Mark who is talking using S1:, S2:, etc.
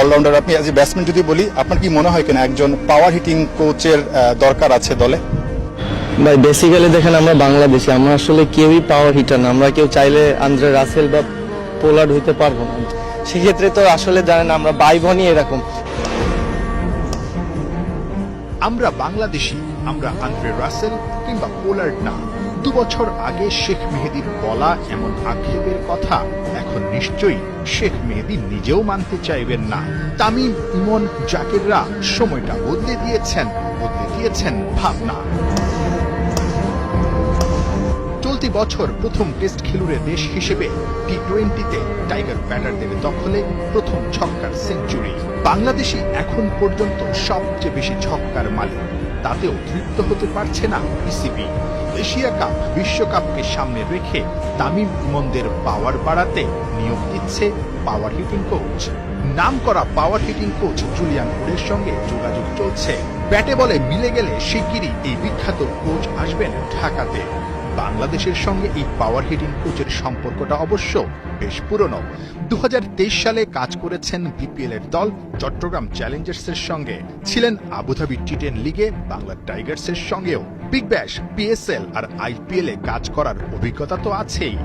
S1: Allrounder আপনি as a batsman যদি বলি, আপনার কি মনে হয় কেন একজন পাওয়ার হিটিং কোচের দরকার আছে দলে?
S2: ভাই বেসিক্যালি দেখেন, আমরা বাংলাদেশি, আমরা আসলে কেউই পাওয়ার হিটার না। আমরা কেউ চাইলে আন্দ্রে রাসেল বা পোলার্ড হইতে পারবো না। সেক্ষেত্রে তো আসলে জানেন আমরা ভাই বোনই এরকম।
S3: আমরা বাংলাদেশি, আমরা আন্দ্রে রাসেল কিংবা পোলার্ড না। 2 বছর আগে শেখ মেহেদীর বলা এমন আক্ষেপের কথা এখন নিশ্চয়ই শেখ মেহেদী নিজেও মানতে চাইবেন না। তামিম, ইমন, জাকিররা সময়টা বদলে দিয়েছেন ভাবনা। চলতি বছর প্রথম টেস্ট খেলুড়ে দেশ হিসেবে টি-20তে টাইগার ব্যাটারদের দখলে প্রথম ছক্কার সেঞ্চুরি। বাংলাদেশই এখন পর্যন্ত সবচেয়ে বেশি ছক্কার মালিক, তাতেও তৃপ্ত হতে পারছে না পিসিবি। এশিয়া কাপ, বিশ্বকাপকে সামনে রেখে তামিম ইমনদের পাওয়ার বাড়াতে নিয়োগ দিচ্ছে পাওয়ার হিটিং কোচ। নামকরা পাওয়ার হিটিং কোচ জুলিয়ান উডের সঙ্গে যোগাযোগ চলছে। ব্যাটে বলে মিলে গেলে শিগগিরই এই বিখ্যাত কোচ আসবেন ঢাকাতে। বাংলাদেশের সঙ্গে এই পাওয়ার হিটিং কোচের সম্পর্কটা অবশ্য বেশ পুরনো। 2023 সালে কাজ করেছেন বিপিএল এর দল চট্টগ্রাম চ্যালেঞ্জার্সের সঙ্গে, ছিলেন আবুধাবি টি10 লিগে বাংলা টাইগার্সের সঙ্গেও। বিগ ব্যাশ, পিএসএল আর আইপিএল এ কাজ করার অভিজ্ঞতা তো আছেই।